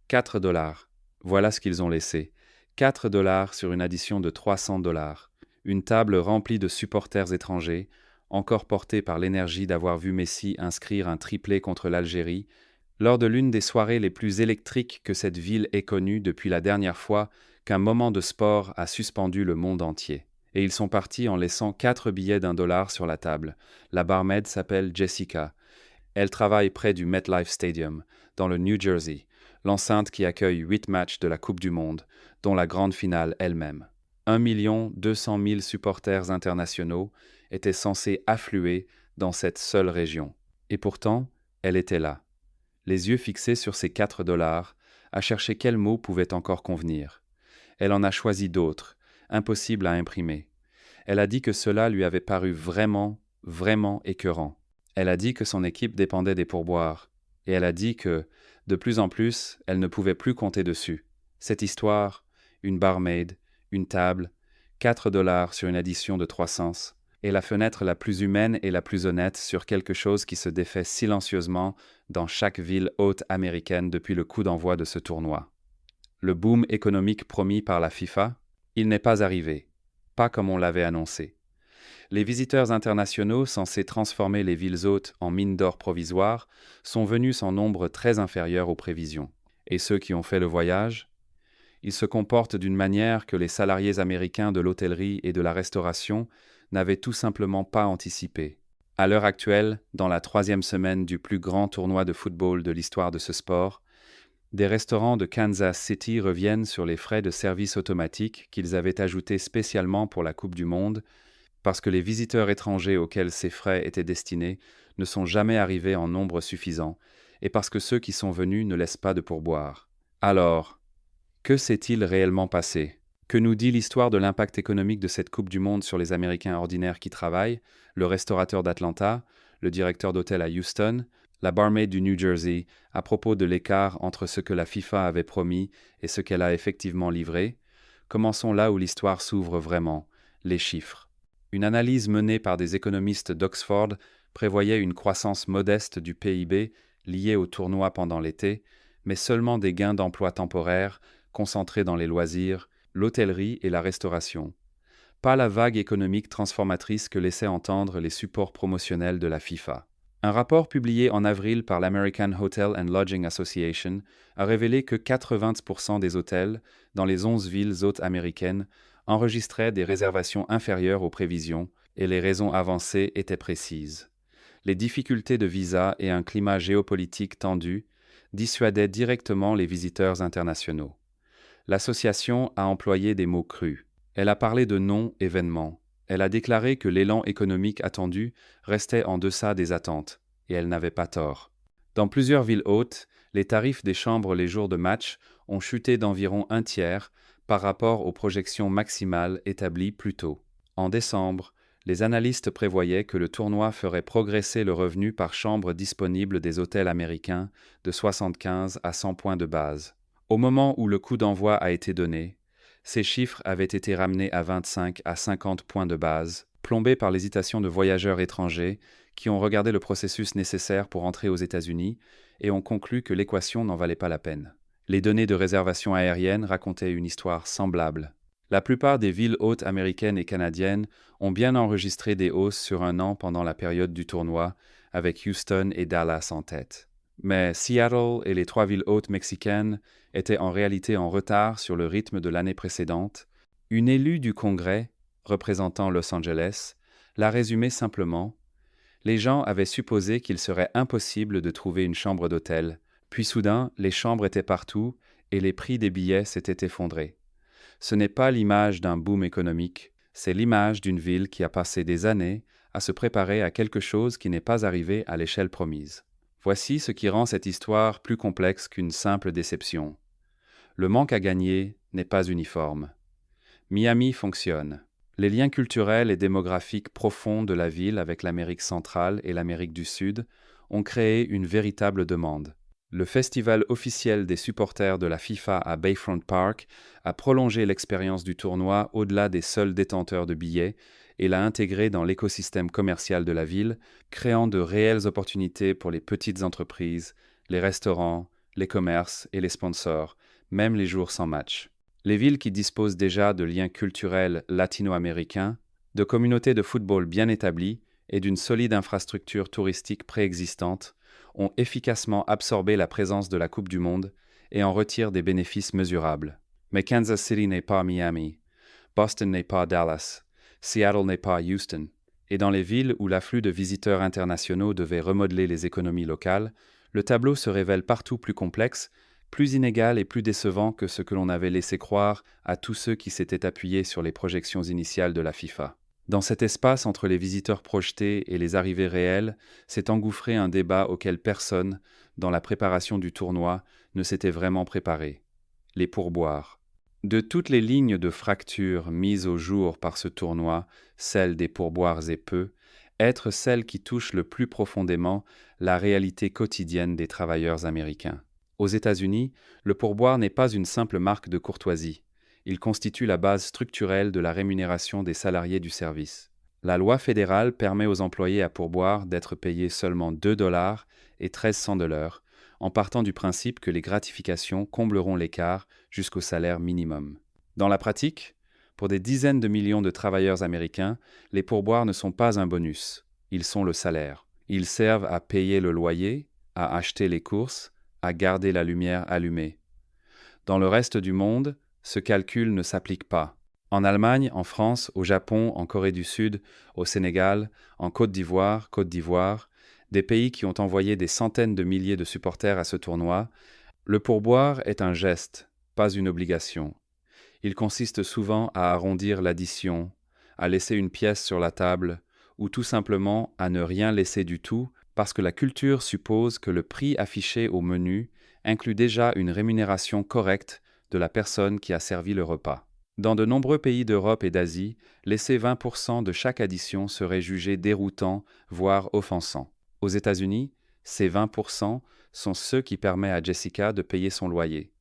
$4. Voilà ce qu'ils ont laissé. $4 sur une addition de $300. Une table remplie de supporters étrangers, encore portés par l'énergie d'avoir vu Messi inscrire un triplé contre l'Algérie, lors de l'une des soirées les plus électriques que cette ville ait connues depuis la dernière fois qu'un moment de sport a suspendu le monde entier. Et ils sont partis en laissant 4 billets d'1 $ sur la table. La barmaid s'appelle Jessica. Elle travaille près du MetLife Stadium, dans le New Jersey, l'enceinte qui accueille 8 matchs de la Coupe du Monde, dont la grande finale elle-même. 1 200 000 supporters internationaux étaient censés affluer dans cette seule région. Et pourtant, elle était là, les yeux fixés sur ces $4, à chercher quel mot pouvait encore convenir. Elle en a choisi d'autres, impossibles à imprimer. Elle a dit que cela lui avait paru vraiment, vraiment écœurant. Elle a dit que son équipe dépendait des pourboires. Et elle a dit que, de plus en plus, elle ne pouvait plus compter dessus. Cette histoire, une barmaid, une table, $4 sur une addition de 300, est la fenêtre la plus humaine et la plus honnête sur quelque chose qui se défait silencieusement dans chaque ville haute américaine depuis le coup d'envoi de ce tournoi. Le boom économique promis par la FIFA, il n'est pas arrivé, pas comme on l'avait annoncé. Les visiteurs internationaux censés transformer les villes hôtes en mines d'or provisoires sont venus en nombre très inférieur aux prévisions. Et ceux qui ont fait le voyage? Ils se comportent d'une manière que les salariés américains de l'hôtellerie et de la restauration n'avaient tout simplement pas anticipée. À l'heure actuelle, dans la 3e semaine du plus grand tournoi de football de l'histoire de ce sport, des restaurants de Kansas City reviennent sur les frais de service automatique qu'ils avaient ajoutés spécialement pour la Coupe du Monde, parce que les visiteurs étrangers auxquels ces frais étaient destinés ne sont jamais arrivés en nombre suffisant, et parce que ceux qui sont venus ne laissent pas de pourboire. Alors, que s'est-il réellement passé? Que nous dit l'histoire de l'impact économique de cette Coupe du Monde sur les Américains ordinaires qui travaillent, le restaurateur d'Atlanta, le directeur d'hôtel à Houston, la barmaid du New Jersey, à propos de l'écart entre ce que la FIFA avait promis et ce qu'elle a effectivement livré? Commençons là où l'histoire s'ouvre vraiment, les chiffres. Une analyse menée par des économistes d'Oxford prévoyait une croissance modeste du PIB liée au tournoi pendant l'été, mais seulement des gains d'emploi temporaires concentrés dans les loisirs, l'hôtellerie et la restauration. Pas la vague économique transformatrice que laissaient entendre les supports promotionnels de la FIFA. Un rapport publié en avril par l'American Hotel and Lodging Association a révélé que 80% des hôtels dans les 11 villes hôtes américaines enregistraient des réservations inférieures aux prévisions, et les raisons avancées étaient précises. Les difficultés de visa et un climat géopolitique tendu dissuadaient directement les visiteurs internationaux. L'association a employé des mots crus. Elle a parlé de non-événements. Elle a déclaré que l'élan économique attendu restait en deçà des attentes, et elle n'avait pas tort. Dans plusieurs villes hautes, les tarifs des chambres les jours de match ont chuté d'environ un tiers par rapport aux projections maximales établies plus tôt. En décembre, les analystes prévoyaient que le tournoi ferait progresser le revenu par chambre disponible des hôtels américains de 75 à 100 points de base. Au moment où le coup d'envoi a été donné, ces chiffres avaient été ramenés à 25 à 50 points de base, plombés par l'hésitation de voyageurs étrangers qui ont regardé le processus nécessaire pour entrer aux États-Unis et ont conclu que l'équation n'en valait pas la peine. Les données de réservation aérienne racontaient une histoire semblable. La plupart des villes hautes américaines et canadiennes ont bien enregistré des hausses sur un an pendant la période du tournoi, avec Houston et Dallas en tête. Mais Seattle et les 3 villes hautes mexicaines étaient en réalité en retard sur le rythme de l'année précédente. Une élue du Congrès, représentant Los Angeles, l'a résumé simplement. Les gens avaient supposé qu'il serait impossible de trouver une chambre d'hôtel, puis soudain, les chambres étaient partout et les prix des billets s'étaient effondrés. Ce n'est pas l'image d'un boom économique, c'est l'image d'une ville qui a passé des années à se préparer à quelque chose qui n'est pas arrivé à l'échelle promise. Voici ce qui rend cette histoire plus complexe qu'une simple déception. Le manque à gagner n'est pas uniforme. Miami fonctionne. Les liens culturels et démographiques profonds de la ville avec l'Amérique centrale et l'Amérique du Sud ont créé une véritable demande. Le festival officiel des supporters de la FIFA à Bayfront Park a prolongé l'expérience du tournoi au-delà des seuls détenteurs de billets et l'a intégré dans l'écosystème commercial de la ville, créant de réelles opportunités pour les petites entreprises, les restaurants, les commerces et les sponsors, même les jours sans match. Les villes qui disposent déjà de liens culturels latino-américains, de communautés de football bien établies et d'une solide infrastructure touristique préexistante ont efficacement absorbé la présence de la Coupe du Monde et en retirent des bénéfices mesurables. Mais Kansas City n'est pas Miami, Boston n'est pas Dallas, Seattle n'est pas Houston, et dans les villes où l'afflux de visiteurs internationaux devait remodeler les économies locales, le tableau se révèle partout plus complexe, plus inégal et plus décevant que ce que l'on avait laissé croire à tous ceux qui s'étaient appuyés sur les projections initiales de la FIFA. Dans cet espace entre les visiteurs projetés et les arrivées réelles, s'est engouffré un débat auquel personne, dans la préparation du tournoi, ne s'était vraiment préparé. Les pourboires. De toutes les lignes de fracture mises au jour par ce tournoi, celle des pourboires est peu, être celle qui touche le plus profondément la réalité quotidienne des travailleurs américains. Aux États-Unis, le pourboire n'est pas une simple marque de courtoisie. Il constitue la base structurelle de la rémunération des salariés du service. La loi fédérale permet aux employés à pourboire d'être payés seulement 2$ et 13 cents de l'heure, en partant du principe que les gratifications combleront l'écart jusqu'au salaire minimum. Dans la pratique, pour des dizaines de millions de travailleurs américains, les pourboires ne sont pas un bonus, ils sont le salaire. Ils servent à payer le loyer, à acheter les courses, à garder la lumière allumée. Dans le reste du monde, ce calcul ne s'applique pas. En Allemagne, en France, au Japon, en Corée du Sud, au Sénégal, en Côte d'Ivoire, des pays qui ont envoyé des centaines de milliers de supporters à ce tournoi, le pourboire est un geste, pas une obligation. Il consiste souvent à arrondir l'addition, à laisser une pièce sur la table, ou tout simplement à ne rien laisser du tout, parce que la culture suppose que le prix affiché au menu inclut déjà une rémunération correcte de la personne qui a servi le repas. Dans de nombreux pays d'Europe et d'Asie, laisser 20% de chaque addition serait jugé déroutant, voire offensant. Aux États-Unis, ces 20% sont ceux qui permettent à Jessica de payer son loyer.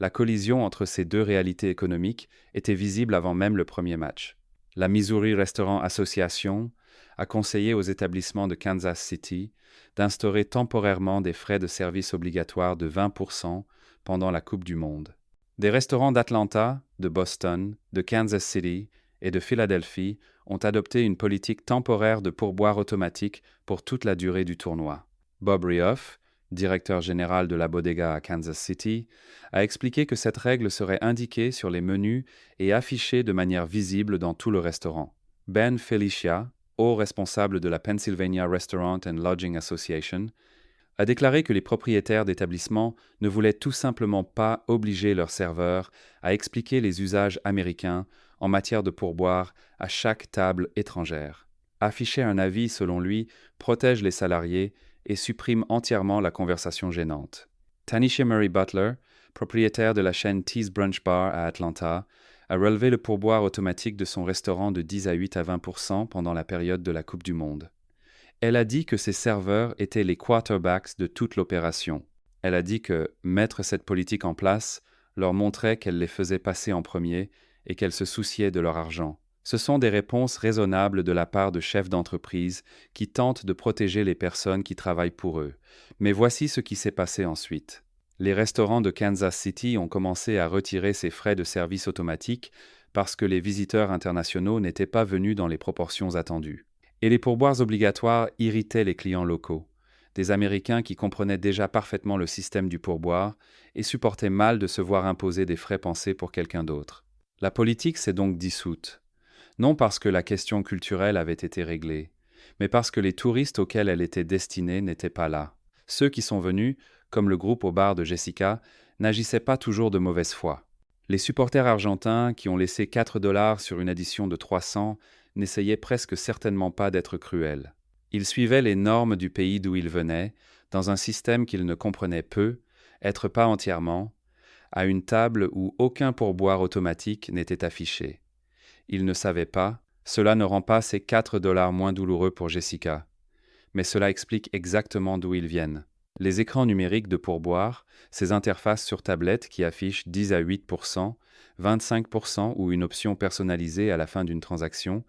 La collision entre ces deux réalités économiques était visible avant même le premier match. La Missouri Restaurant Association a conseillé aux établissements de Kansas City d'instaurer temporairement des frais de service obligatoires de 20% pendant la Coupe du Monde. Des restaurants d'Atlanta, de Boston, de Kansas City et de Philadelphie ont adopté une politique temporaire de pourboire automatique pour toute la durée du tournoi. Bob Rioff, directeur général de la Bodega à Kansas City, a expliqué que cette règle serait indiquée sur les menus et affichée de manière visible dans tout le restaurant. Ben Felicia, haut responsable de la Pennsylvania Restaurant and Lodging Association, a déclaré que les propriétaires d'établissements ne voulaient tout simplement pas obliger leurs serveurs à expliquer les usages américains en matière de pourboire à chaque table étrangère. Afficher un avis, selon lui, protège les salariés et supprime entièrement la conversation gênante. Tanisha Murray Butler, propriétaire de la chaîne Tea's Brunch Bar à Atlanta, a relevé le pourboire automatique de son restaurant de 10 à 8 à 20% pendant la période de la Coupe du Monde. Elle a dit que ses serveurs étaient les quarterbacks de toute l'opération. Elle a dit que mettre cette politique en place leur montrait qu'elle les faisait passer en premier et qu'elle se souciait de leur argent. Ce sont des réponses raisonnables de la part de chefs d'entreprise qui tentent de protéger les personnes qui travaillent pour eux. Mais voici ce qui s'est passé ensuite. Les restaurants de Kansas City ont commencé à retirer ces frais de service automatique parce que les visiteurs internationaux n'étaient pas venus dans les proportions attendues. Et les pourboires obligatoires irritaient les clients locaux, des Américains qui comprenaient déjà parfaitement le système du pourboire et supportaient mal de se voir imposer des frais pensés pour quelqu'un d'autre. La politique s'est donc dissoute, non parce que la question culturelle avait été réglée, mais parce que les touristes auxquels elle était destinée n'étaient pas là. Ceux qui sont venus, comme le groupe au bar de Jessica, n'agissaient pas toujours de mauvaise foi. Les supporters argentins qui ont laissé 4$ sur une addition de 300 n'essayaient presque certainement pas d'être cruels. Ils suivaient les normes du pays d'où ils venaient, dans un système qu'ils ne comprenaient peu, être pas entièrement, à une table où aucun pourboire automatique n'était affiché. Ils ne savaient pas, cela ne rend pas ces 4$ moins douloureux pour Jessica. Mais cela explique exactement d'où ils viennent. Les écrans numériques de pourboire, ces interfaces sur tablette qui affichent 10 à 8%, 25% ou une option personnalisée à la fin d'une transaction,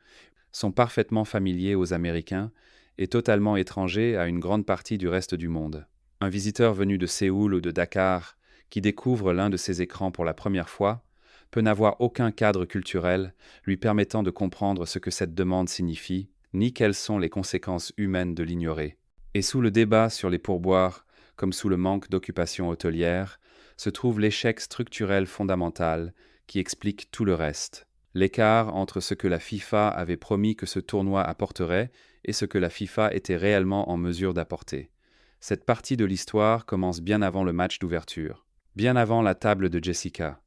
sont parfaitement familiers aux Américains et totalement étrangers à une grande partie du reste du monde. Un visiteur venu de Séoul ou de Dakar qui découvre l'un de ces écrans pour la première fois peut n'avoir aucun cadre culturel lui permettant de comprendre ce que cette demande signifie, ni quelles sont les conséquences humaines de l'ignorer. Et sous le débat sur les pourboires, comme sous le manque d'occupation hôtelière, se trouve l'échec structurel fondamental qui explique tout le reste. L'écart entre ce que la FIFA avait promis que ce tournoi apporterait et ce que la FIFA était réellement en mesure d'apporter. Cette partie de l'histoire commence bien avant le match d'ouverture, bien avant la table de Jessica,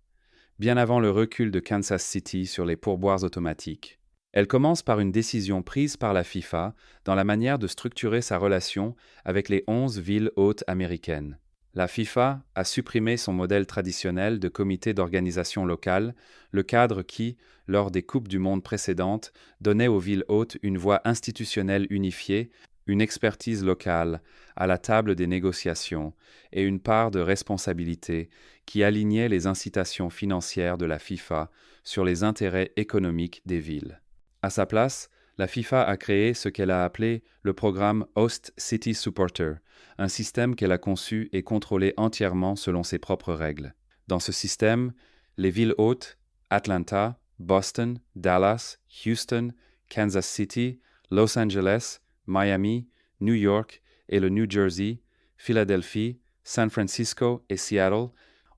bien avant le recul de Kansas City sur les pourboires automatiques. Elle commence par une décision prise par la FIFA dans la manière de structurer sa relation avec les 11 villes hôtes américaines. La FIFA a supprimé son modèle traditionnel de comité d'organisation locale, le cadre qui, lors des Coupes du Monde précédentes, donnait aux villes hôtes une voix institutionnelle unifiée, une expertise locale à la table des négociations et une part de responsabilité qui alignait les incitations financières de la FIFA sur les intérêts économiques des villes. À sa place, la FIFA a créé ce qu'elle a appelé le programme Host City Supporter, un système qu'elle a conçu et contrôlé entièrement selon ses propres règles. Dans ce système, les villes hôtes, Atlanta, Boston, Dallas, Houston, Kansas City, Los Angeles, Miami, New York et le New Jersey, Philadelphie, San Francisco et Seattle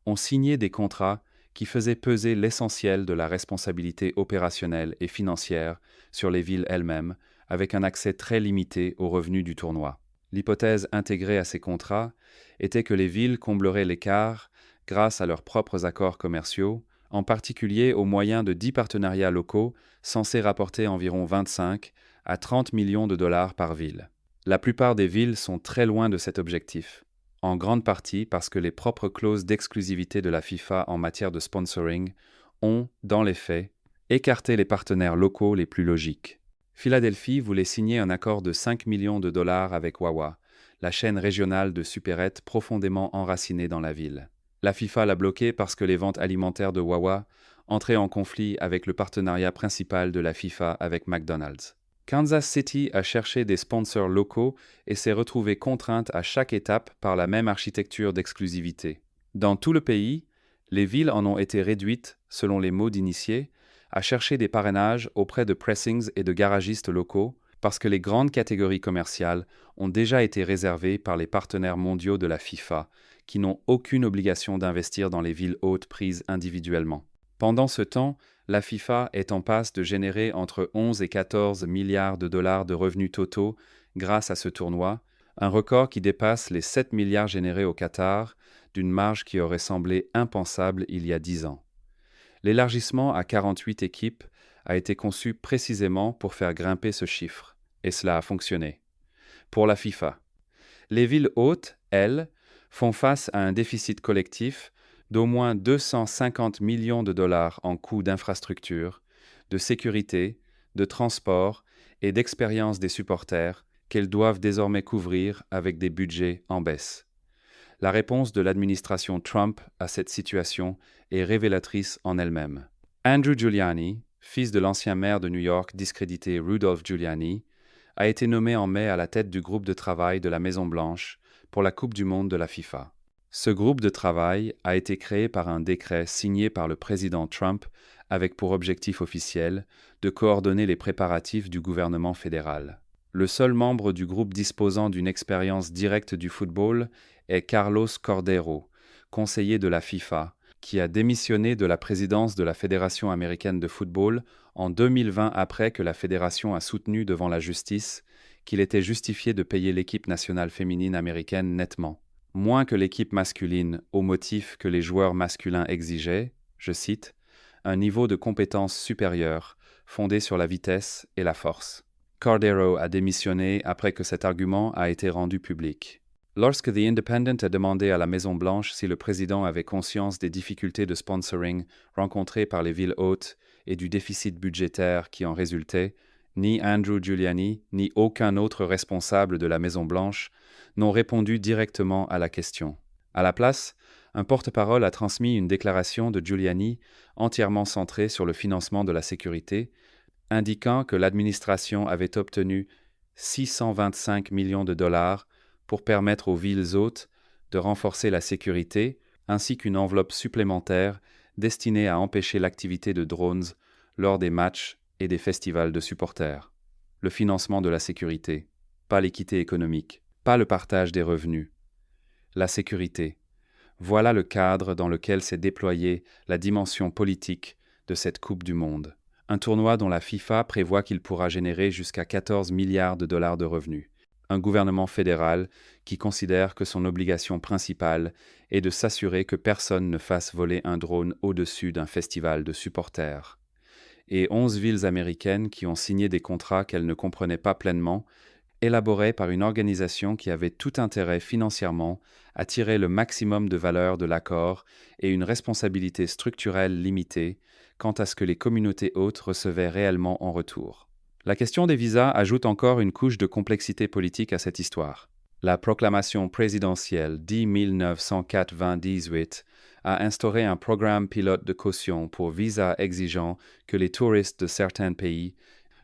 ont signé des contrats qui faisaient peser l'essentiel de la responsabilité opérationnelle et financière sur les villes elles-mêmes, avec un accès très limité aux revenus du tournoi. L'hypothèse intégrée à ces contrats était que les villes combleraient l'écart grâce à leurs propres accords commerciaux, en particulier au moyen de 10 partenariats locaux censés rapporter environ 25 à 30 millions de dollars par ville. La plupart des villes sont très loin de cet objectif, en grande partie parce que les propres clauses d'exclusivité de la FIFA en matière de sponsoring ont, dans les faits, écarté les partenaires locaux les plus logiques. Philadelphie voulait signer un accord de 5 millions de dollars avec Wawa, la chaîne régionale de supérettes profondément enracinée dans la ville. La FIFA l'a bloqué parce que les ventes alimentaires de Wawa entraient en conflit avec le partenariat principal de la FIFA avec McDonald's. Kansas City a cherché des sponsors locaux et s'est retrouvée contrainte à chaque étape par la même architecture d'exclusivité. Dans tout le pays, les villes en ont été réduites, selon les mots d'initiés, à chercher des parrainages auprès de pressings et de garagistes locaux parce que les grandes catégories commerciales ont déjà été réservées par les partenaires mondiaux de la FIFA, qui n'ont aucune obligation d'investir dans les villes hôtes prises individuellement. Pendant ce temps, la FIFA est en passe de générer entre 11 et 14 milliards de dollars de revenus totaux grâce à ce tournoi, un record qui dépasse les 7 milliards générés au Qatar, d'une marge qui aurait semblé impensable il y a 10 ans. L'élargissement à 48 équipes a été conçu précisément pour faire grimper ce chiffre, et cela a fonctionné. Pour la FIFA, les villes hôtes, elles, font face à un déficit collectif d'au moins 250 millions de dollars en coûts d'infrastructure, de sécurité, de transport et d'expérience des supporters qu'elles doivent désormais couvrir avec des budgets en baisse. La réponse de l'administration Trump à cette situation est révélatrice en elle-même. Andrew Giuliani, fils de l'ancien maire de New York discrédité Rudolph Giuliani, a été nommé en mai à la tête du groupe de travail de la Maison-Blanche pour la Coupe du Monde de la FIFA. Ce groupe de travail a été créé par un décret signé par le président Trump avec pour objectif officiel de coordonner les préparatifs du gouvernement fédéral. Le seul membre du groupe disposant d'une expérience directe du football est Carlos Cordeiro, conseiller de la FIFA, qui a démissionné de la présidence de la Fédération américaine de football en 2020 après que la fédération a soutenu devant la justice qu'il était justifié de payer l'équipe nationale féminine américaine nettement, moins que l'équipe masculine au motif que les joueurs masculins exigeaient, je cite, un niveau de compétence supérieur fondé sur la vitesse et la force. Cordero a démissionné après que cet argument a été rendu public. Lorsque The Independent a demandé à la Maison-Blanche si le président avait conscience des difficultés de sponsoring rencontrées par les villes hôtes et du déficit budgétaire qui en résultait, ni Andrew Giuliani, ni aucun autre responsable de la Maison-Blanche n'ont répondu directement à la question. À la place, un porte-parole a transmis une déclaration de Giuliani entièrement centrée sur le financement de la sécurité, indiquant que l'administration avait obtenu 625 millions de dollars pour permettre aux villes hôtes de renforcer la sécurité, ainsi qu'une enveloppe supplémentaire destinée à empêcher l'activité de drones lors des matchs et des festivals de supporters. Le financement de la sécurité, pas l'équité économique, pas le partage des revenus. La sécurité. Voilà le cadre dans lequel s'est déployée la dimension politique de cette Coupe du Monde. Un tournoi dont la FIFA prévoit qu'il pourra générer jusqu'à 14 milliards de dollars de revenus. Un gouvernement fédéral qui considère que son obligation principale est de s'assurer que personne ne fasse voler un drone au-dessus d'un festival de supporters. Et 11 villes américaines qui ont signé des contrats qu'elles ne comprenaient pas pleinement, élaborés par une organisation qui avait tout intérêt financièrement à tirer le maximum de valeur de l'accord et une responsabilité structurelle limitée quant à ce que les communautés hôtes recevaient réellement en retour. La question des visas ajoute encore une couche de complexité politique à cette histoire. La proclamation présidentielle D-1904-2018 a instauré un programme pilote de caution pour visas exigeant que les touristes de certains pays,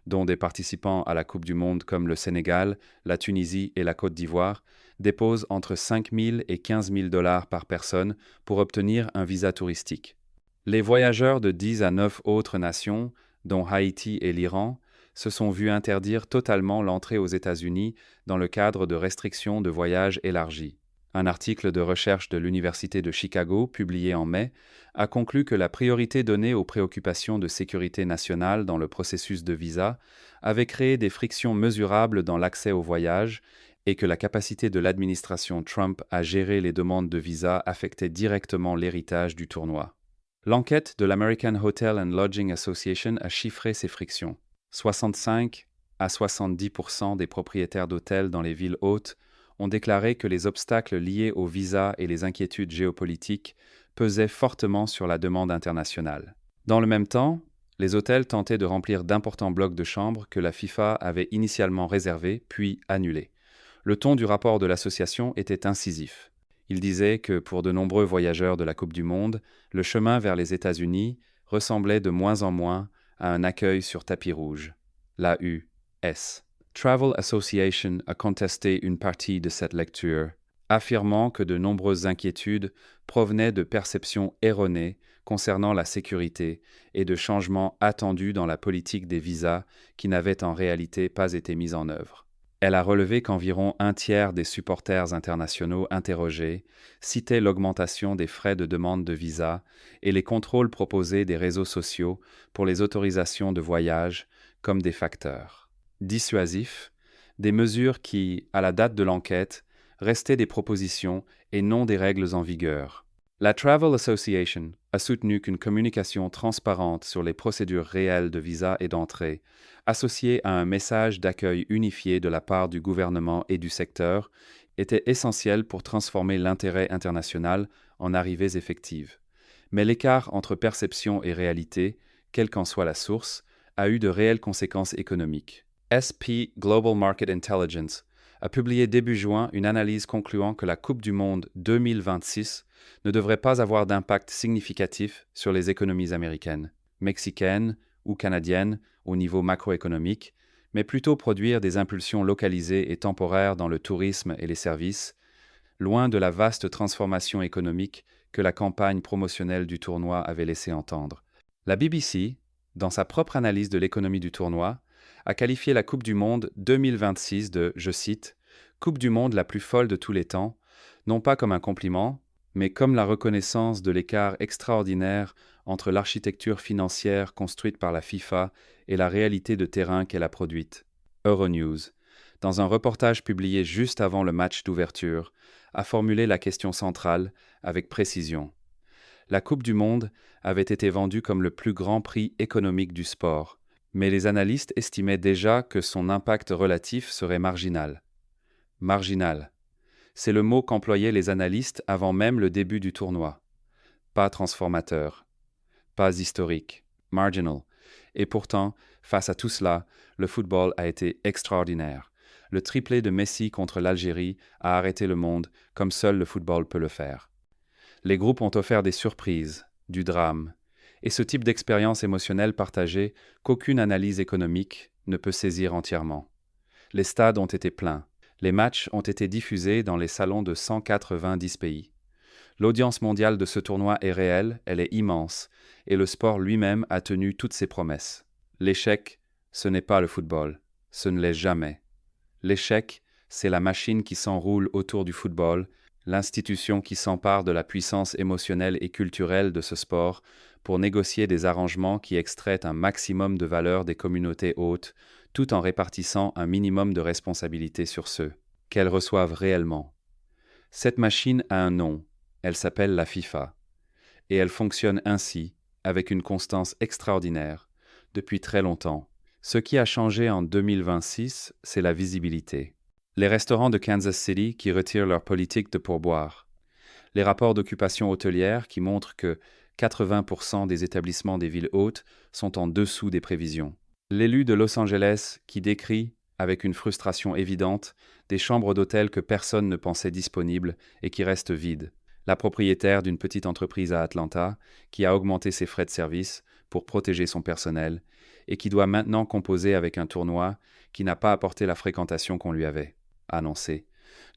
dont des participants à la Coupe du Monde comme le Sénégal, la Tunisie et la Côte d'Ivoire, déposent entre 5 000 et 15 000 dollars par personne pour obtenir un visa touristique. Les voyageurs de 10 à 9 autres nations, dont Haïti et l'Iran, se sont vus interdire totalement l'entrée aux États-Unis dans le cadre de restrictions de voyage élargies. Un article de recherche de l'Université de Chicago, publié en mai, a conclu que la priorité donnée aux préoccupations de sécurité nationale dans le processus de visa avait créé des frictions mesurables dans l'accès au voyage et que la capacité de l'administration Trump à gérer les demandes de visa affectait directement l'héritage du tournoi. L'enquête de l'American Hotel and Lodging Association a chiffré ces frictions. 65 à 70% des propriétaires d'hôtels dans les villes hôtes ont déclaré que les obstacles liés au visa et les inquiétudes géopolitiques pesaient fortement sur la demande internationale. Dans le même temps, les hôtels tentaient de remplir d'importants blocs de chambres que la FIFA avait initialement réservés, puis annulés. Le ton du rapport de l'association était incisif. Il disait que pour de nombreux voyageurs de la Coupe du Monde, le chemin vers les États-Unis ressemblait de moins en moins à un accueil sur tapis rouge, l'AUS. Travel Association a contesté une partie de cette lecture, affirmant que de nombreuses inquiétudes provenaient de perceptions erronées concernant la sécurité et de changements attendus dans la politique des visas qui n'avaient en réalité pas été mis en œuvre. Elle a relevé qu'environ un tiers des supporters internationaux interrogés citaient l'augmentation des frais de demande de visa et les contrôles proposés des réseaux sociaux pour les autorisations de voyage comme des facteurs dissuasifs, des mesures qui, à la date de l'enquête, restaient des propositions et non des règles en vigueur. La Travel Association a soutenu qu'une communication transparente sur les procédures réelles de visa et d'entrée, associée à un message d'accueil unifié de la part du gouvernement et du secteur, était essentielle pour transformer l'intérêt international en arrivées effectives. Mais l'écart entre perception et réalité, quelle qu'en soit la source, a eu de réelles conséquences économiques. SP Global Market Intelligence a publié début juin une analyse concluant que la Coupe du Monde 2026 ne devrait pas avoir d'impact significatif sur les économies américaines, mexicaines ou canadiennes au niveau macroéconomique, mais plutôt produire des impulsions localisées et temporaires dans le tourisme et les services, loin de la vaste transformation économique que la campagne promotionnelle du tournoi avait laissé entendre. La BBC, dans sa propre analyse de l'économie du tournoi, a qualifié la Coupe du Monde 2026 de, je cite, « Coupe du Monde la plus folle de tous les temps », non pas comme un compliment, mais comme la reconnaissance de l'écart extraordinaire entre l'architecture financière construite par la FIFA et la réalité de terrain qu'elle a produite. Euronews, dans un reportage publié juste avant le match d'ouverture, a formulé la question centrale avec précision. La Coupe du Monde avait été vendue comme le plus grand prix économique du sport, mais les analystes estimaient déjà que son impact relatif serait marginal. Marginal. C'est le mot qu'employaient les analystes avant même le début du tournoi. Pas transformateur. Pas historique. Marginal. Et pourtant, face à tout cela, le football a été extraordinaire. Le triplé de Messi contre l'Algérie a arrêté le monde comme seul le football peut le faire. Les groupes ont offert des surprises, du drame, et ce type d'expérience émotionnelle partagée qu'aucune analyse économique ne peut saisir entièrement. Les stades ont été pleins, Les matchs ont été diffusés dans les salons de 190 pays. L'audience mondiale de ce tournoi est réelle, elle est immense, et le sport lui-même a tenu toutes ses promesses. L'échec, ce n'est pas le football, ce ne l'est jamais. L'échec, c'est la machine qui s'enroule autour du football, l'institution qui s'empare de la puissance émotionnelle et culturelle de ce sport pour négocier des arrangements qui extraient un maximum de valeur des communautés hôtes, tout en répartissant un minimum de responsabilité sur ceux qu'elles reçoivent réellement. Cette machine a un nom, elle s'appelle la FIFA, et elle fonctionne ainsi, avec une constance extraordinaire, depuis très longtemps. Ce qui a changé en 2026, c'est la visibilité. Les restaurants de Kansas City qui retirent leur politique de pourboire. Les rapports d'occupation hôtelière qui montrent que 80% des établissements des villes hautes sont en dessous des prévisions. L'élu de Los Angeles qui décrit, avec une frustration évidente, des chambres d'hôtel que personne ne pensait disponibles et qui restent vides. La propriétaire d'une petite entreprise à Atlanta qui a augmenté ses frais de service pour protéger son personnel et qui doit maintenant composer avec un tournoi qui n'a pas apporté la fréquentation qu'on lui avait annoncée.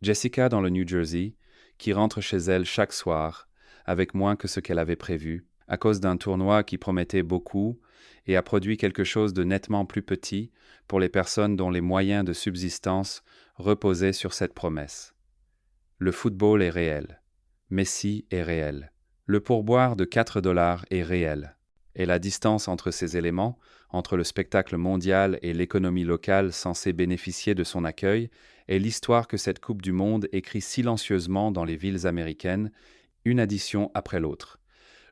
Jessica dans le New Jersey qui rentre chez elle chaque soir avec moins que ce qu'elle avait prévu à cause d'un tournoi qui promettait beaucoup et a produit quelque chose de nettement plus petit pour les personnes dont les moyens de subsistance reposaient sur cette promesse. Le football est réel. Messi est réel. Le pourboire de 4 $ est réel. Et la distance entre ces éléments, entre le spectacle mondial et l'économie locale censée bénéficier de son accueil, est l'histoire que cette Coupe du Monde écrit silencieusement dans les villes américaines, une addition après l'autre.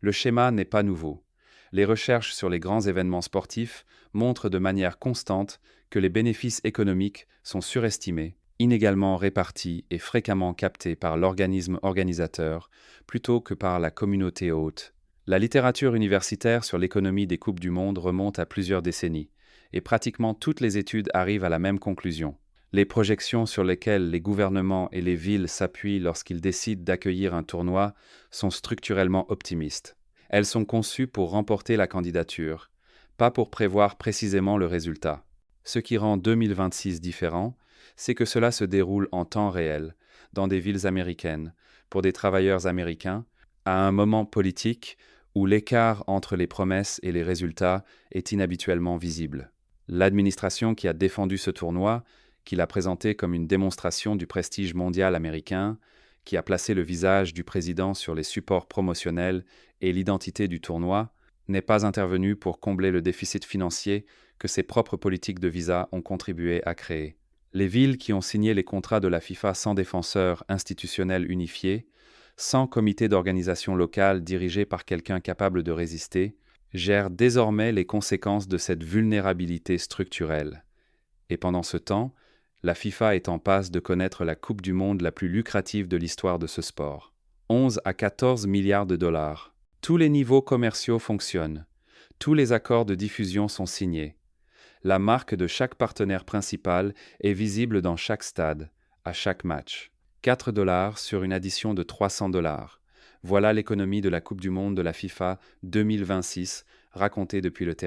Le schéma n'est pas nouveau. Les recherches sur les grands événements sportifs montrent de manière constante que les bénéfices économiques sont surestimés, inégalement répartis et fréquemment captés par l'organisme organisateur plutôt que par la communauté hôte. La littérature universitaire sur l'économie des Coupes du Monde remonte à plusieurs décennies, et pratiquement toutes les études arrivent à la même conclusion. Les projections sur lesquelles les gouvernements et les villes s'appuient lorsqu'ils décident d'accueillir un tournoi sont structurellement optimistes. Elles sont conçues pour remporter la candidature, pas pour prévoir précisément le résultat. Ce qui rend 2026 différent, c'est que cela se déroule en temps réel, dans des villes américaines, pour des travailleurs américains, à un moment politique où l'écart entre les promesses et les résultats est inhabituellement visible. L'administration qui a défendu ce tournoi, qui l'a présenté comme une démonstration du prestige mondial américain, qui a placé le visage du président sur les supports promotionnels et l'identité du tournoi, n'est pas intervenue pour combler le déficit financier que ses propres politiques de visa ont contribué à créer. Les villes qui ont signé les contrats de la FIFA sans défenseur institutionnel unifié, sans comité d'organisation locale dirigé par quelqu'un capable de résister, gèrent désormais les conséquences de cette vulnérabilité structurelle. Et pendant ce temps, la FIFA est en passe de connaître la Coupe du Monde la plus lucrative de l'histoire de ce sport. 11 à 14 milliards de dollars. Tous les niveaux commerciaux fonctionnent. Tous les accords de diffusion sont signés. La marque de chaque partenaire principal est visible dans chaque stade, à chaque match. 4 $ sur une addition de 300 $. Voilà l'économie de la Coupe du Monde de la FIFA 2026, racontée depuis le terrain.